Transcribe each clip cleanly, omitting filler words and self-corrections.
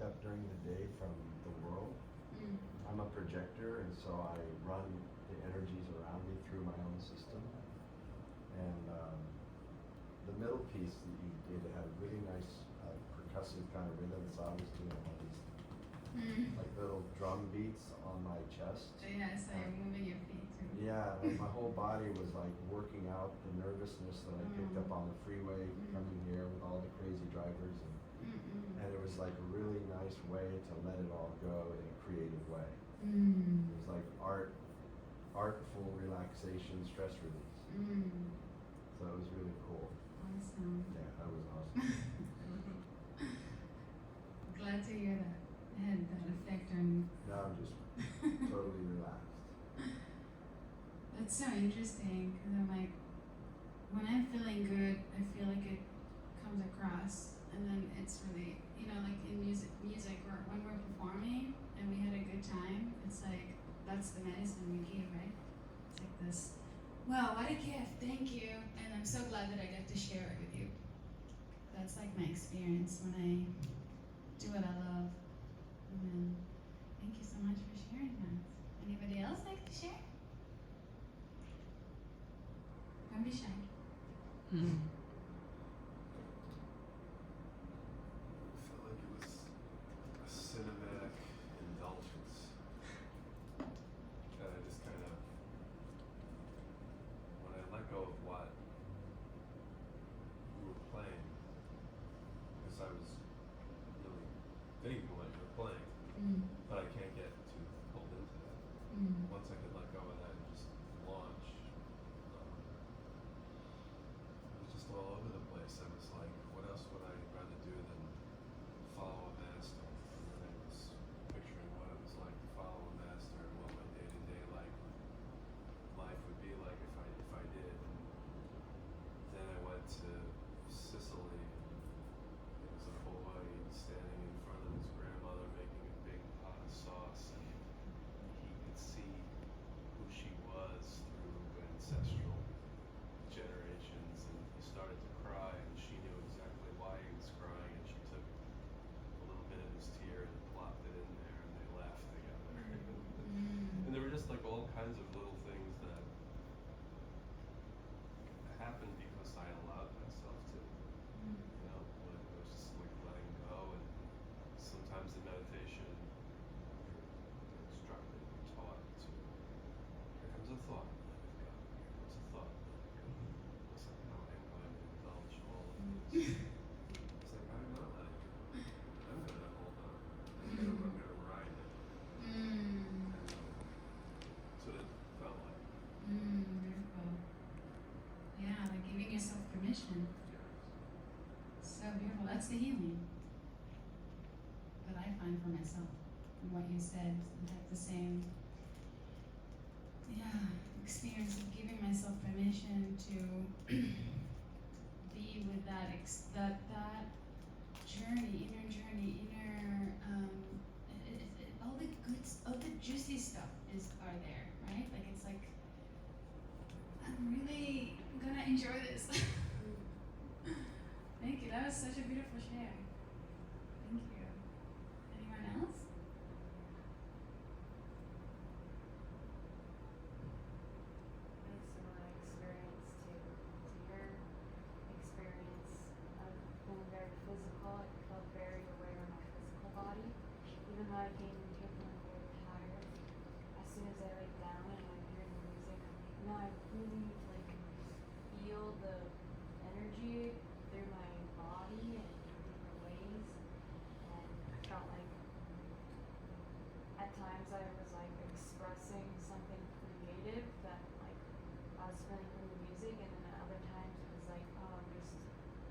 up during the day from the world. I'm a projector, and so I run the energies around me through my own system. And the middle piece that you did had a really nice percussive kind of rhythm, so I was doing all these like little drum beats on my chest. Yeah, so you're moving your feet too. Yeah, like my whole body was like working out the nervousness that I picked up on the freeway coming here with all the crazy drivers, and it was like a really nice way to let it all go in a creative way. It was like artful relaxation, stress release. So it was really cool. Awesome. Yeah, that was awesome. Glad to hear that had that effect on you. Now I'm just totally relaxed. That's so interesting because I'm like, when I'm feeling good, I feel like it comes across, and then it's really, you know, like in music or when we're performing and we had a good time, it's like that's the medicine we give, right? It's like this. Wow, what a gift! Thank you, and I'm so glad that I got to share it with you. That's like my experience when I do what I love. And thank you so much for sharing that. Anybody else like to share? Don't be shy. I felt like it was a cinematic indulgence that I just kind of, when I let go of what we were playing, because I was really digging what you were playing, but I can't get too pulled into that. Once I could let go of that and just launch, it was just all over the place. I was like, what else would I rather do than follow a master? And then I was picturing what it was like to follow a master and what my day-to-day life would be like if I did. And then I went to Sicily. It was a boy standing in front of his grandmother making a big pot of sauce, and he could see who she was through ancestral generations, and he started to cry, and she knew exactly why he was crying, and she took a little bit of his tear and plopped it in there, and they laughed together. And there were just like all kinds of little things that happened because I allowed myself to. You know, when it was just like letting go, and sometimes in meditation, you're instructed, you're taught to, here comes a thought, let it go, here comes a thought, let it go. It's like, no, I'm going to indulge all of this. It's like, I'm not letting go. I'm going to hold on. I'm going to ride it. And that's what it felt like. Beautiful. Yeah, like giving yourself permission. So beautiful. That's the healing that I find for myself. And what you said, I have the same experience of giving myself permission to be with that that journey, inner all the juicy stuff are there, right? Like it's like I'm really gonna enjoy this. Thank you. That was such a beautiful share. Thank you. Anyone else? Very similar experience to your experience of being very physical. I felt very aware of my physical body. Even though I came in here feeling very tired, as soon as I laid down and I hear the music, you know, I really like feel the energy through my body and in different ways. And I felt like at times I was like expressing something creative that like I was feeling from the music, and then at other times it was like, oh, I'm just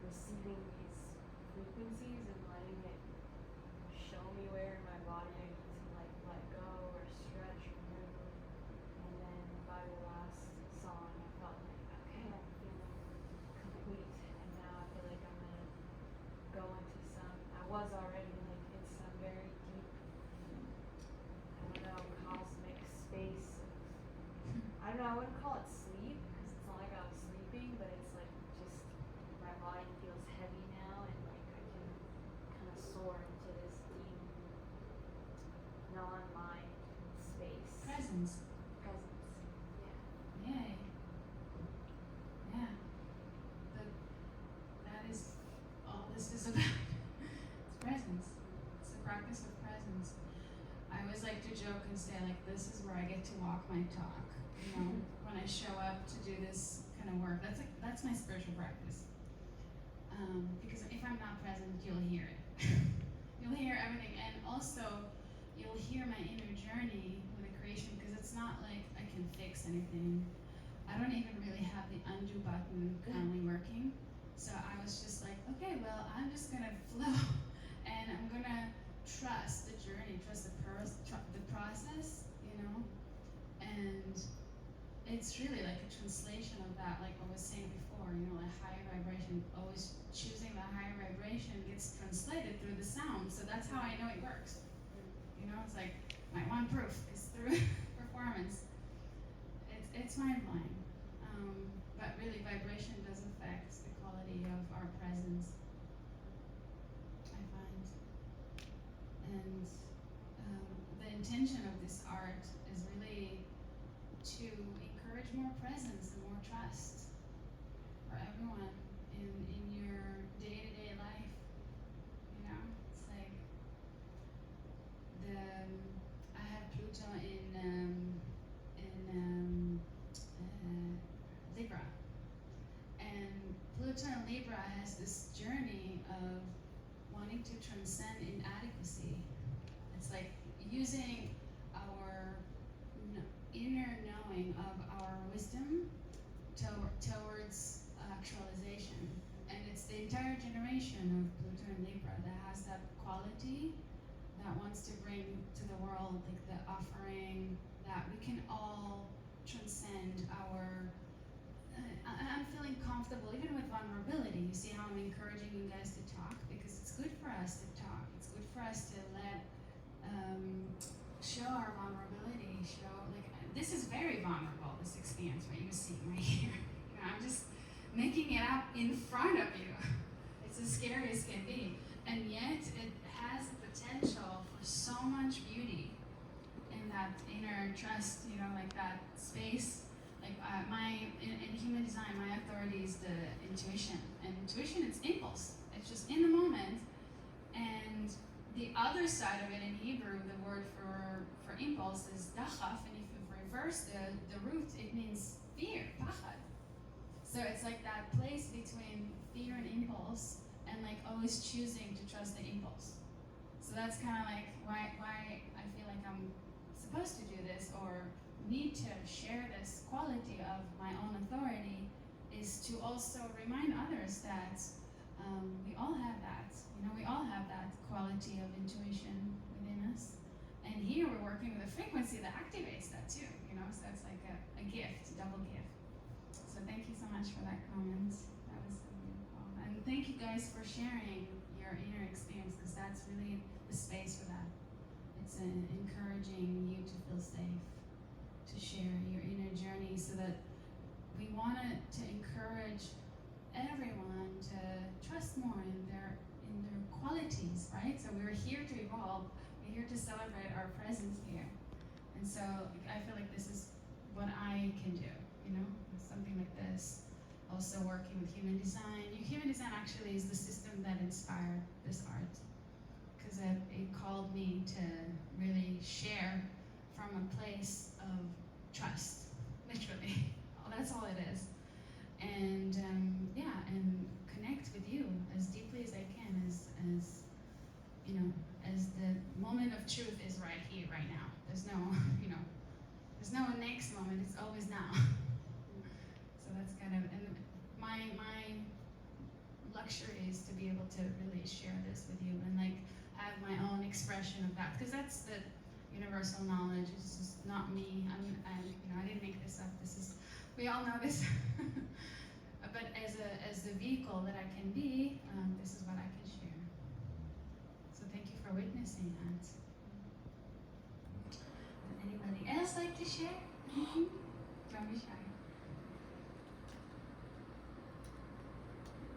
receiving these frequencies and letting it show me where in my body I need to like let go or stretch or move. And then by the last song I felt like, okay, I'm feeling complete, and now I feel like I'm gonna go into some, I was already like in some very deep, I don't know, joke and say like, this is where I get to walk my talk. You know, when I show up to do this kind of work, that's my spiritual practice. Because if I'm not present, you'll hear it. You'll hear everything, and also you'll hear my inner journey with the creation. Because it's not like I can fix anything. I don't even really have the undo button currently working. So I was just like, okay, well, I'm just gonna flow, and I'm gonna trust the journey, trust the process, you know. And it's really like a translation of that, like I was saying before, you know, like higher vibration, always choosing the higher vibration gets translated through the sound. So that's how I know it works. You know, it's like my one proof is through performance. It's mind blowing. But really, vibration does affect the quality of our presence, I find. And the intention of this art is really to encourage more presence and more trust for everyone in your day-to-day life. You know, it's like I have Pluto in Libra, and Pluto in Libra has this journey of wanting to transcend inadequacy. It's like using our inner knowing of our wisdom towards actualization. And it's the entire generation of Pluto and Libra that has that quality that wants to bring to the world, like the offering that we can all transcend our I'm feeling comfortable even with vulnerability. You see how I'm encouraging you guys to talk, because it's good for us to talk. It's good for us to let show our vulnerability. Show like this is very vulnerable. This experience, what you're seeing right here. You know, I'm just making it up in front of you. It's as scary as can be, and yet it has the potential for so much beauty in that inner trust. You know, like that space. Like in human design, my authority is the intuition, and intuition it's impulse. It's just in the moment. And the other side of it in Hebrew, the word for impulse is dachaf, and if you reverse the root, it means fear, pachad. So it's like that place between fear and impulse, and like always choosing to trust the impulse. So that's kind of like why I feel like I'm supposed to do this, or need to share this quality of my own authority, is to also remind others that we all have that. You know, we all have that quality of intuition within us. And here we're working with a frequency that activates that too. You know, so that's like a gift, a double gift. So thank you so much for that comment. That was so beautiful. And thank you guys for sharing your inner experience, because that's really the space for that. It's encouraging you to feel safe, to share your inner journey, so that we wanted to encourage everyone to trust more in their qualities, right? So we're here to evolve. We're here to celebrate our presence here. And so I feel like this is what I can do, you know, something like this. Also working with human design. Human design actually is the system that inspired this art, because it called me to really share from a place of trust, literally. That's all it is. And and connect with you as deeply as I can, as you know, as the moment of truth is right here, right now. There's no, you know, there's no next moment. It's always now. So that's kind of, and my luxury is to be able to really share this with you and like have my own expression of that, because that's the universal knowledge. It's just not me. I didn't make this up. This is, we all know this. But as the vehicle that I can be, this is what I can share. So thank you for witnessing that. Would anybody else like to share? Don't be shy.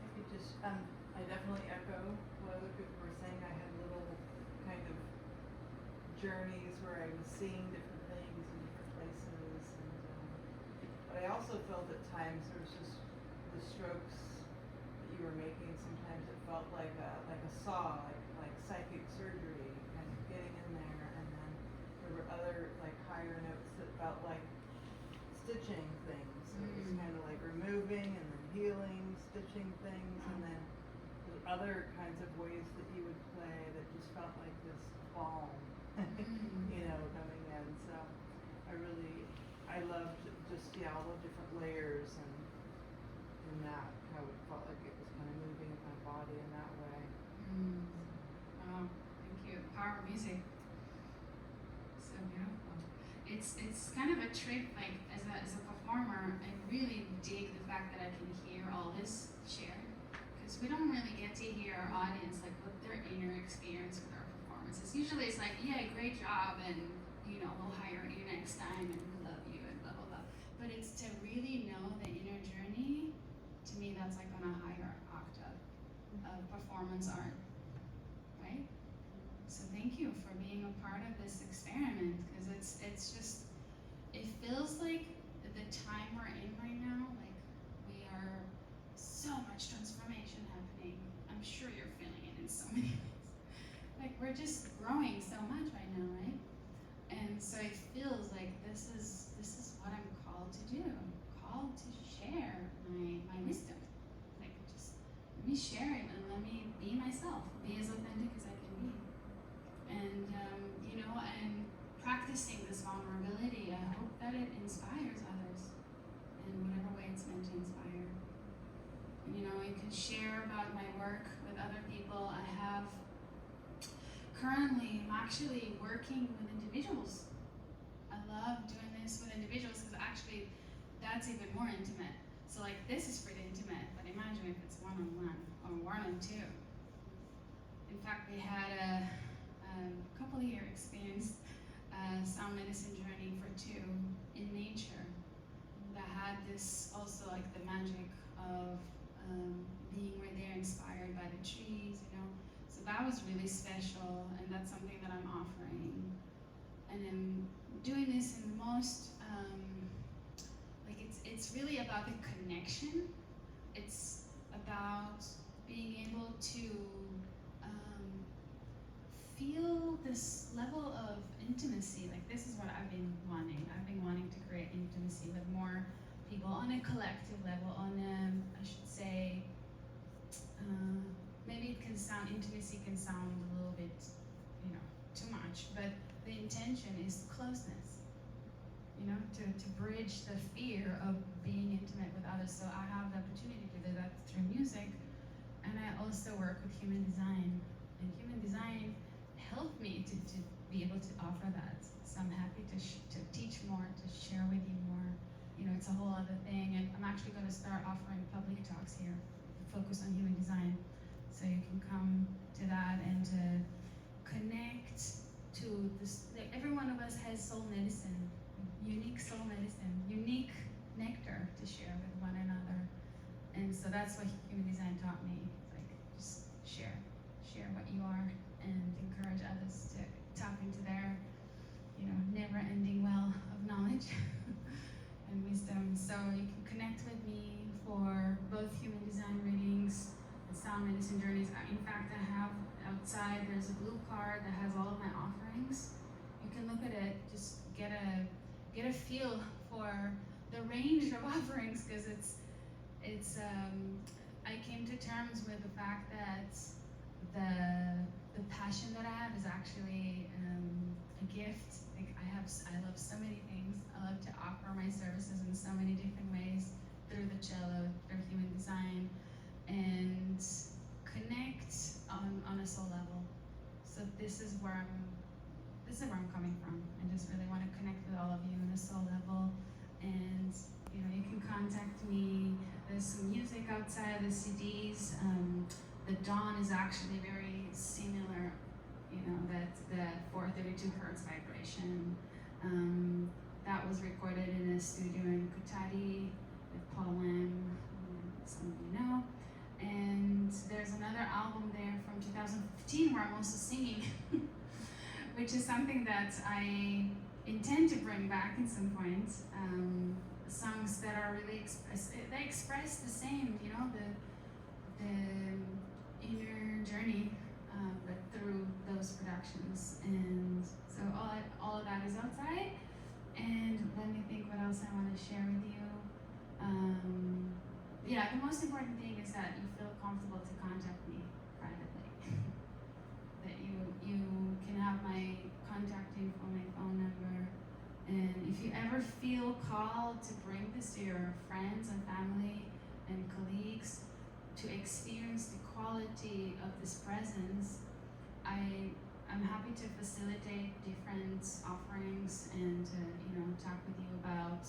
I could just, I definitely echo what other people were saying. I had little kind of journeys where I was seeing different things in different places, and but I also felt at times there was just the strokes that you were making. Sometimes it felt like a saw, like psychic surgery, kind of getting in there, and then there were higher notes that felt like stitching things. So it was Mm. kind of like removing and then healing, stitching things, and then there's other kinds of ways that you would play that just felt like this balm, you know, coming in. So I loved just, yeah, all the different layers and that, how it felt like it was kind of moving in my body in that way. Oh, thank you. The power of music. So beautiful. It's kind of a trick, like as a performer, I really dig the fact that I can hear all this shared. Because we don't really get to hear our audience, like what their inner experience with our performances. Usually it's like, yeah, great job, and you know, we'll hire you next time, and we love you, and blah blah blah. But it's to really know the inner journey. To me, that's like on a higher octave of performance art, right? So thank you for being a part of this experiment, because it's just, it feels like the time we're in right now, like we are so much transformation happening. I'm sure you're feeling it in so many ways. Like we're just growing so much right now, right? And so it feels like this is what I'm called to do. I'm called to share my wisdom. Like just let me share it and let me be myself, be as authentic as I can be. And you know, and practicing this vulnerability, I hope that it inspires others in whatever way it's meant to inspire. And you know, you can share about my work with other people. Currently, I'm actually working with individuals. I love doing this with individuals because actually that's even more intimate. So like this is pretty intimate, but imagine if it's one-on-one or one-on-two. In fact, we had a couple year experience sound medicine journey for two in nature that had this also like the magic of being where they're inspired by the trees, you know. So that was really special, and that's something that I'm offering. And I'm doing this in the most like it's really about the connection. It's about being able to feel this level of intimacy. Like this is what I've been wanting. I've been wanting to create intimacy with more people on a collective level, on a, I should say, maybe intimacy can sound a little bit, you know, too much, but the intention is closeness, you know, to bridge the fear of being intimate with others. So I have the opportunity to do that through music, and I also work with human design, and human design helped me to be able to offer that. So I'm happy to teach more, to share with you more. You know, it's a whole other thing, and I'm actually going to start offering public talks here, focus on human design, so you can come to that and to connect to this. Like every one of us has soul medicine, unique soul medicine, unique nectar to share with one another, and so that's what human design taught me. It's like just share what you are, and encourage others to tap into their, you know, never-ending well of knowledge and wisdom. So you can connect with me for both human design readings and sound medicine journeys. In fact, I have outside, there's a blue card that has all of my offerings. You can look at it, just get a feel for the range of offerings, because it's I came to terms with the fact that the passion that I have is actually a gift. Like I love so many things. I love to offer my services in so many different ways, through the cello, through human design, and connect on a soul level. So this is where I'm coming from. I just really want to connect with all of you on a soul level, and you know, you can contact me. There's some music outside, the CDs. The dawn is actually very similar, you know, that's the 432 hertz vibration. That was recorded in a studio in Kutari with Paul Lam, some of you know. And there's another album there from 2015 where I'm also singing, which is something that I intend to bring back at some point. Songs that are really they express the same, you know, the inner journey, but through those productions. And so all of that is outside. let me think what else I want to share with you. Yeah, the most important thing is that you feel comfortable to contact me privately. That you can have my contact info, my phone number, and if you ever feel called to bring this to your friends and family and colleagues to experience the quality of this presence, I'm happy to facilitate different offerings and talk with you about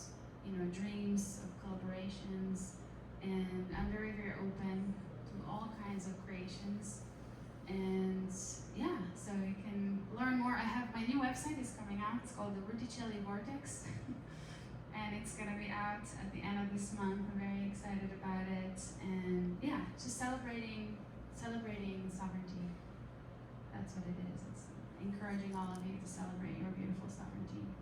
dreams of collaborations, and I'm very, very open to all kinds of creations. And yeah, so you can learn more. I have my new website is coming out. It's called the RutiCelli Vortex. And it's gonna be out at the end of this month. I'm very excited about it. And yeah, just celebrating sovereignty. That's what it is. It's encouraging all of you to celebrate your beautiful sovereignty.